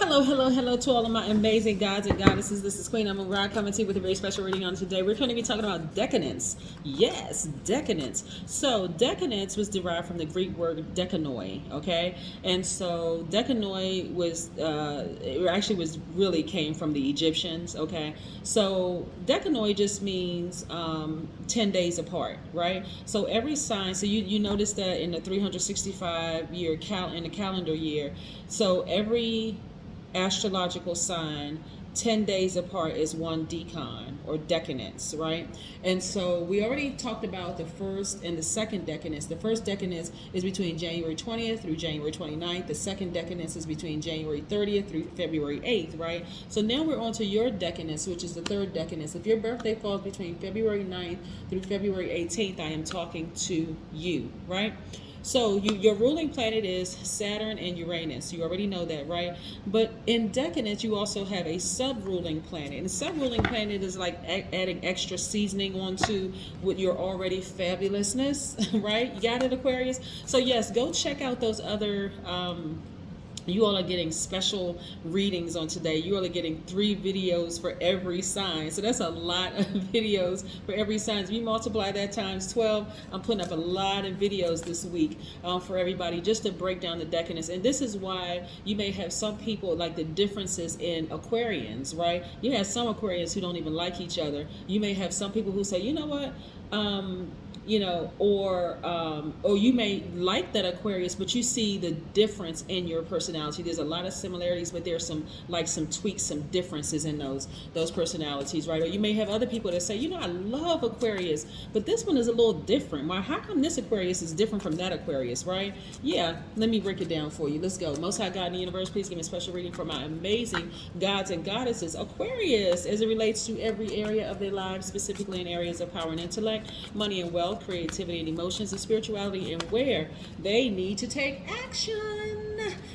Hello, hello, hello to all of my amazing gods and goddesses. This is Queen Amun Ra coming to you with a very special reading on today. We're going to be talking about decadence. Yes, decadence. So, decadence was derived from the Greek word dekanoi, okay? And so, dekanoi was, it actually was really came from the Egyptians, okay? So, dekanoi just means 10 days apart, right? So, every sign, so you notice that in the 365 year in the calendar year, so every astrological sign 10 days apart is one decan or decadence, right? And so we already talked about the first and the second decadence. The first decadence is between January 20th through January 29th. The second decadence is between January 30th through February 8th, right? So now we're on to your decadence, which is the third decadence. If your birthday falls between February 9th through February 18th, I am talking to you, right? So your ruling planet is Saturn and Uranus. You already know that, right? But in decadence, you also have a sub-ruling planet. And a sub-ruling planet is like adding extra seasoning onto with your already fabulousness, right? You got it, Aquarius? So yes, go check out those other you all are getting special readings on today. You all are getting 3 videos for every sign. So that's a lot of videos for every sign. If you multiply that times 12, I'm putting up a lot of videos this week for everybody just to break down the decadence. And this is why you may have some people like the differences in Aquarians, right? You have some Aquarians who don't even like each other. You may have some people who say, you know what? Or you may like that Aquarius, but you see the difference in your personality. There's a lot of similarities, but there's some tweaks, some differences in those personalities, right? Or you may have other people that say, I love Aquarius, but this one is a little different. Why? How come this Aquarius is different from that Aquarius, right? Yeah, let me break it down for you. Let's go. Most High God in the universe, please give me a special reading for my amazing gods and goddesses. Aquarius, as it relates to every area of their lives, specifically in areas of power and intellect, money and wealth, creativity and emotions and spirituality, and where they need to take action.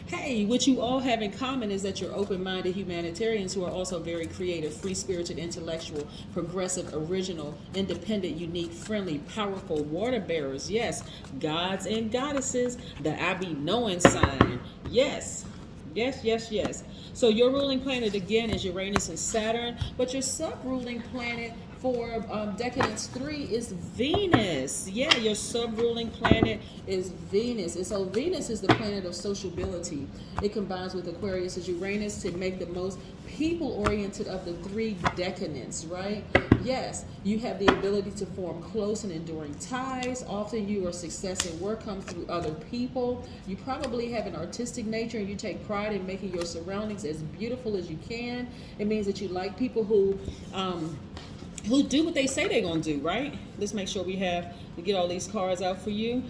Hey, what you all have in common is that you're open-minded humanitarians who are also very creative, free-spirited, intellectual, progressive, original, independent, unique, friendly, powerful water bearers. Yes, gods and goddesses, the I be knowing sign. Yes. Yes, yes, yes. So your ruling planet again is Uranus and Saturn, but your sub-ruling planet for decadence 3 is Venus. Yeah, your sub-ruling planet is Venus. And so Venus is the planet of sociability. It combines with Aquarius as Uranus to make the most people-oriented of the 3 decadents, right? Yes, you have the ability to form close and enduring ties. Often your success in work comes through other people. You probably have an artistic nature and you take pride in making your surroundings as beautiful as you can. It means that you like people who do what they say they're gonna do, right? Let's make sure we get all these cards out for you.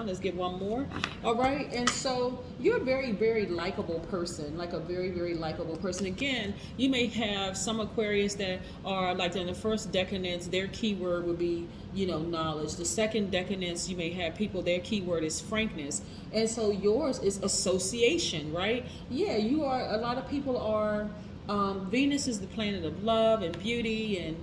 Let's get one more. All right, and so you're a very, very likable person, like a very, very likable person. Again, you may have some Aquarius that are like in the first decadence, their keyword would be, knowledge. The second decadence, you may have people, their keyword is frankness. And so yours is association, right? Yeah, a lot of people are, Venus is the planet of love and beauty and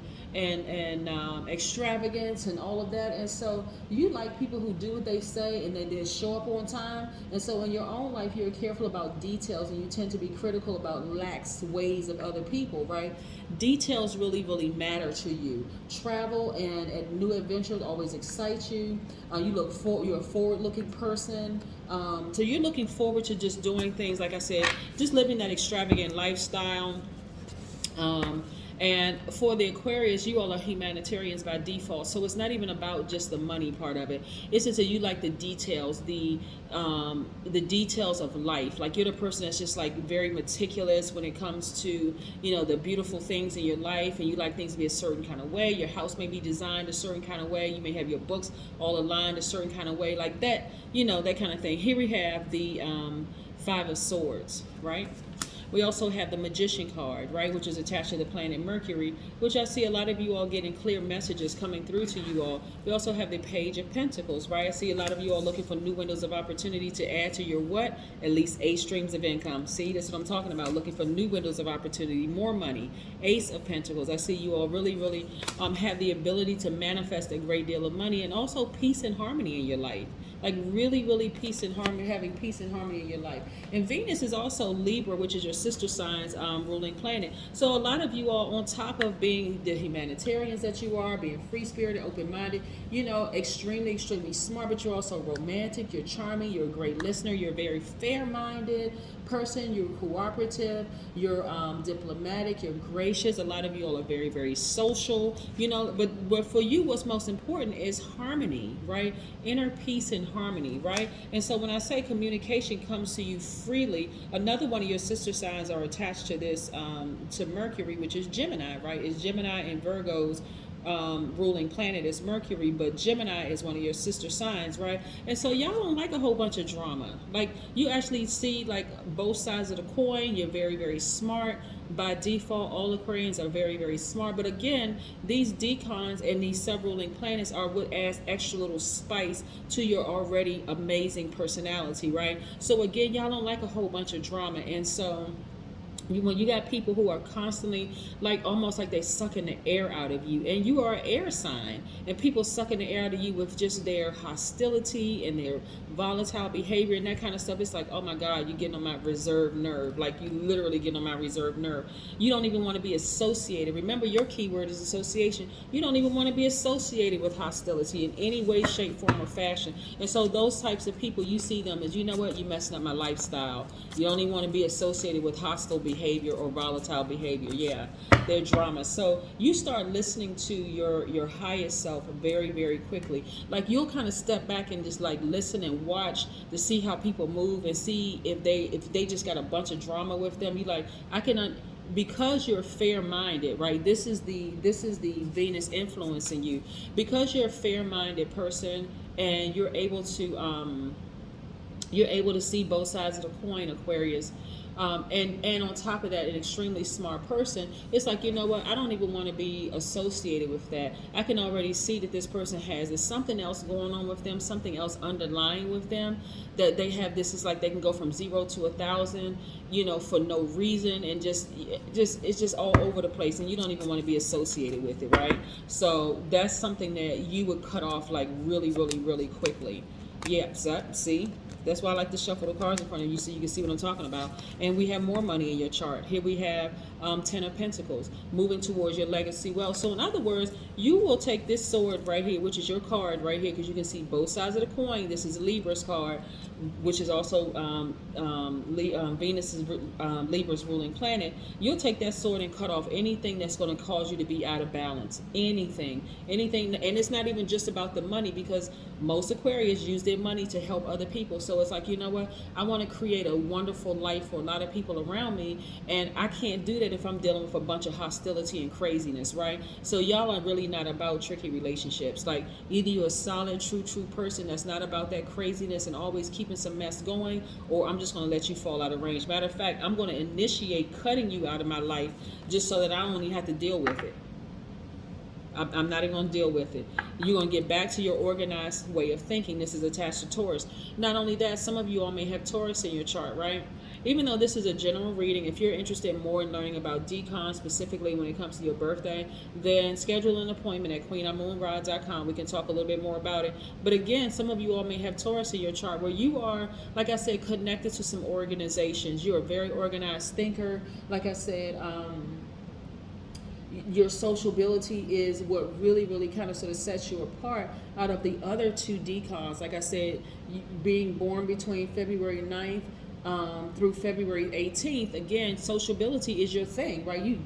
extravagance and all of that. And so you like people who do what they say and they show up on time. And so in your own life, you're careful about details and you tend to be critical about lax ways of other people, right? Details really, really matter to you. Travel and new adventures always excite you. You're a forward-looking person. So you're looking forward to just doing things, like I said, just living that extravagant lifestyle. And for the Aquarius, you all are humanitarians by default. So it's not even about just the money part of it. It's just that you like the details, the details of life. Like you're the person that's just like very meticulous when it comes to, the beautiful things in your life, and you like things to be a certain kind of way. Your house may be designed a certain kind of way. You may have your books all aligned a certain kind of way, like that, that kind of thing. Here we have the 5 of Swords, right? We also have the Magician card, right, which is attached to the planet Mercury, which I see a lot of you all getting clear messages coming through to you all. We also have the Page of Pentacles, right? I see a lot of you all looking for new windows of opportunity to add to your what? At least 8 streams of income. See, that's what I'm talking about, looking for new windows of opportunity, more money. Ace of Pentacles. I see you all really, really have the ability to manifest a great deal of money and also peace and harmony in your life. like really, really peace and harmony, having peace and harmony in your life. And Venus is also Libra, which is your sister sign's ruling planet. So a lot of you all, on top of being the humanitarians that you are, being free spirited, open minded, you know, extremely, extremely smart, but you're also romantic, you're charming, you're a great listener, you're very fair minded person, you're cooperative, you're diplomatic, you're gracious. A lot of you all are very, very social, you know, but for you, what's most important is harmony, right? Inner peace and harmony, right? And so when I say communication comes to you freely, another one of your sister signs are attached to this, to Mercury, which is Gemini, right? It's Gemini and Virgo's ruling planet is Mercury, but Gemini is one of your sister signs, right? And so y'all don't like a whole bunch of drama. Like, you actually see like both sides of the coin. You're very, very smart. By default, all Aquarians are very, very smart. But again, these decans and these sub-ruling planets are what adds extra little spice to your already amazing personality, right? So again, y'all don't like a whole bunch of drama. And so when you got people who are constantly like almost like they sucking the air out of you, and you are an air sign, and people sucking the air out of you with just their hostility and their volatile behavior and that kind of stuff, it's like, oh my God, you're getting on my reserve nerve. Like, you literally getting on my reserve nerve. You don't even want to be associated. Remember, your keyword is association. You don't even want to be associated with hostility in any way, shape, form, or fashion. And so those types of people, you see them as, you know what, you messing up my lifestyle. You don't even want to be associated with hostile behavior or volatile behavior. Yeah, they're drama. So you start listening to your highest self very, very quickly. Like, you'll kind of step back and just like listen and watch to see how people move and see if they just got a bunch of drama with them. You like, I can because you're fair-minded, right? This is the Venus influencing you. Because you're a fair-minded person and you're able to see both sides of the coin, Aquarius. And on top of that, an extremely smart person, it's like, you know what, I don't even want to be associated with that. I can already see that this person there's something else going on with them, something else underlying with them, that they have this, is like they can go from 0 to 1,000, you know, for no reason, and just it's just all over the place, and you don't even want to be associated with it, right? So that's something that you would cut off like really, really, really quickly. Yeah, so, see? That's why I like to shuffle the cards in front of you so you can see what I'm talking about. And we have more money in your chart. Here we have 10 of Pentacles, moving towards your legacy wealth. So in other words, you will take this sword right here, which is your card right here, because you can see both sides of the coin. This is Libra's card, which is also Venus is Libra's ruling planet. You'll take that sword and cut off anything that's going to cause you to be out of balance. Anything. And it's not even just about the money, because most Aquarius use their money to help other people. So it's like, you know what, I want to create a wonderful life for a lot of people around me, and I can't do that if I'm dealing with a bunch of hostility and craziness, right? So y'all are really not about tricky relationships. Like, either you're a solid, true person that's not about that craziness and always keeping some mess going, or I'm just going to let you fall out of range. Matter of fact, I'm going to initiate cutting you out of my life just so that I don't even have to deal with it. I'm not even going to deal with it. You're going to get back to your organized way of thinking. This is attached to Taurus. Not only that, some of you all may have Taurus in your chart, right? Even though this is a general reading, if you're interested more in learning about decon, specifically when it comes to your birthday, then schedule an appointment at queenamunra.com. We can talk a little bit more about it. But again, some of you all may have Taurus in your chart, where you are, like I said, connected to some organizations. You're a very organized thinker. Like I said, your sociability is what really, really kind of sort of sets you apart out of the other two decons. Like I said, being born between February 9th through February 18th, again, sociability is your thing, right? You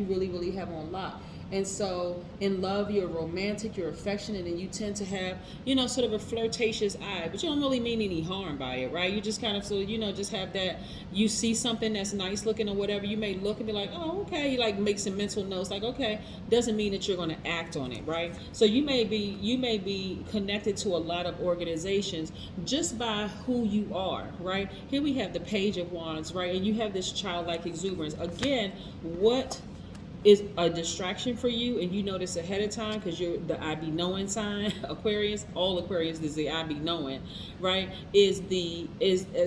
really, really have on lock. And so in love, you're romantic, you're affectionate, and you tend to have, you know, sort of a flirtatious eye, but you don't really mean any harm by it, right? You just kind of, so, you know, just have that, you see something that's nice looking or whatever, you may look and be like, oh, okay, you like make some mental notes, like, okay, doesn't mean that you're going to act on it, right? So you may be connected to a lot of organizations just by who you are, right? Here we have the Page of Wands, right? And you have this childlike exuberance. Again, what is a distraction for you, and you know this ahead of time because you're the I be knowing sign, Aquarius. All Aquarius is the I be knowing, right? Is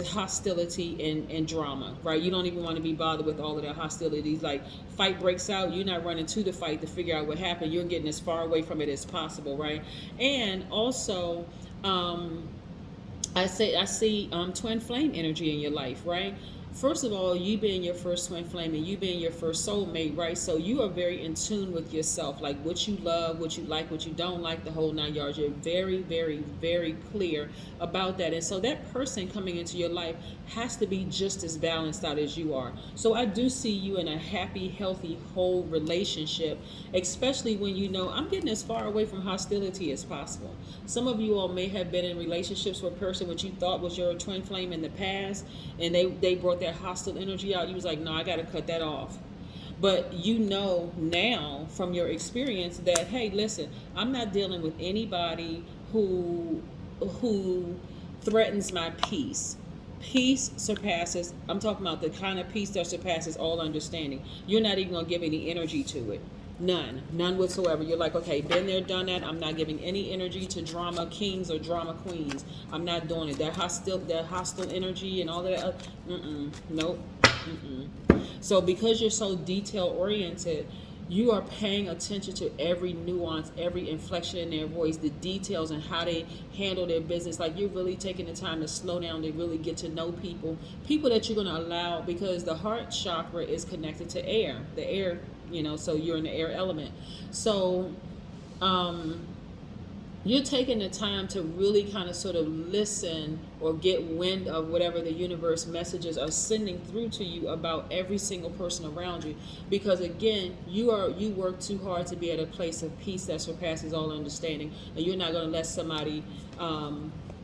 hostility and drama, right? You don't even want to be bothered with all of that hostilities. Like, fight breaks out, you're not running to the fight to figure out what happened. You're getting as far away from it as possible, right? And also, I see twin flame energy in your life, right? First of all, you being your first twin flame and you being your first soulmate, right? So you are very in tune with yourself, like what you love, what you like, what you don't like, the whole 9 yards. You're very, very, very clear about that. And so that person coming into your life has to be just as balanced out as you are. So I do see you in a happy, healthy, whole relationship, especially when you know I'm getting as far away from hostility as possible. Some of you all may have been in relationships with a person which you thought was your twin flame in the past, and they brought that hostile energy out. You was like, no, I got to cut that off. But you know now from your experience that, hey, listen, I'm not dealing with anybody who threatens my peace. Peace surpasses, I'm talking about the kind of peace that surpasses all understanding. You're not even going to give any energy to it. None whatsoever. You're like, okay, been there, done that. I'm not giving any energy to drama kings or drama queens. I'm not doing it. That hostile energy and all of that. Nope. So because you're so detail oriented, you are paying attention to every nuance, every inflection in their voice, the details and how they handle their business. Like you're really taking the time to slow down to really get to know people that you're going to allow, because the heart chakra is connected to air, the air, so you're in the air element. So you're taking the time to really kind of sort of listen or get wind of whatever the universe messages are sending through to you about every single person around you. Because again, you work too hard to be at a place of peace that surpasses all understanding, and you're not going to let somebody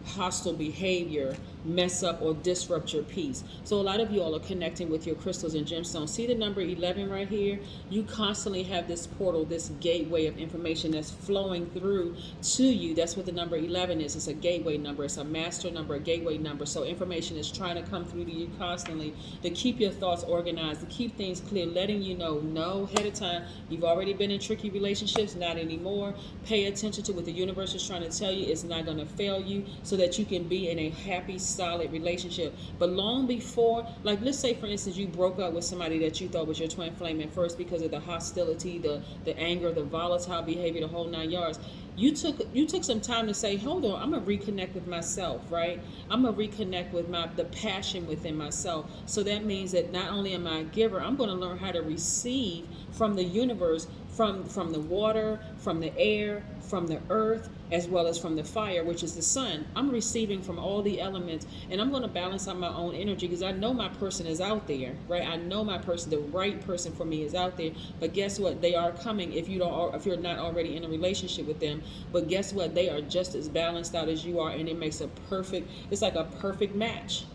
hostile behavior mess up or disrupt your peace. So a lot of you all are connecting with your crystals and gemstones. See the number 11 right here? You constantly have this portal, this gateway of information that's flowing through to you. That's what the number 11 is. It's a gateway number. It's a master number, a gateway number. So information is trying to come through to you constantly to keep your thoughts organized, to keep things clear, letting you know no ahead of time. You've already been in tricky relationships, not anymore. Pay attention to what the universe is trying to tell you. It's not going to fail you, so that you can be in a happy, solid relationship. But long before, like let's say for instance you broke up with somebody that you thought was your twin flame at first because of the hostility, the anger, the volatile behavior, the whole 9 yards. You took some time to say, hold on, I'm gonna reconnect with myself, right? I'm gonna reconnect with the passion within myself. So that means that not only am I a giver, I'm gonna learn how to receive from the universe, from the water, from the air, from the earth, as well as from the fire, which is the sun. I'm receiving from all the elements, and I'm going to balance out my own energy, because I know my person is out there, right? I know my person, the right person for me is out there. But guess what? They are coming if you're not already in a relationship with them. But guess what? They are just as balanced out as you are, and it makes it's like a perfect match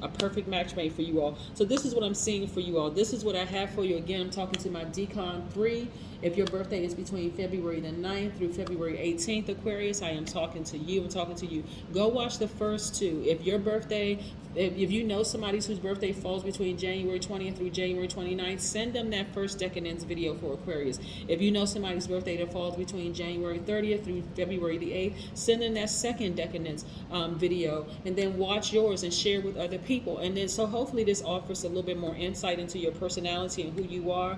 made for you all. So this is what I'm seeing for you all. This is what I have for you. Again, I'm talking to my Decan 3. If your birthday is between February the 9th through February 18th, Aquarius, I am talking to you. I'm talking to you. Go watch the first two. If your birthday, if you know somebody whose birthday falls between January 20th through January 29th, send them that first decadence video for Aquarius. If you know somebody's birthday that falls between January 30th through February the 8th, send them that second decadence video, and then watch yours and share with other people. And then so hopefully this offers a little bit more insight into your personality and who you are.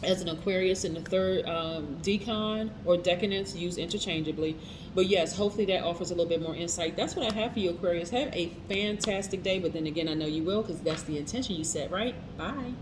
As an Aquarius in the third decan or decadence, used interchangeably. But yes, hopefully that offers a little bit more insight. That's what I have for you, Aquarius. Have a fantastic day. But then again, I know you will, because that's the intention you set, right? Bye.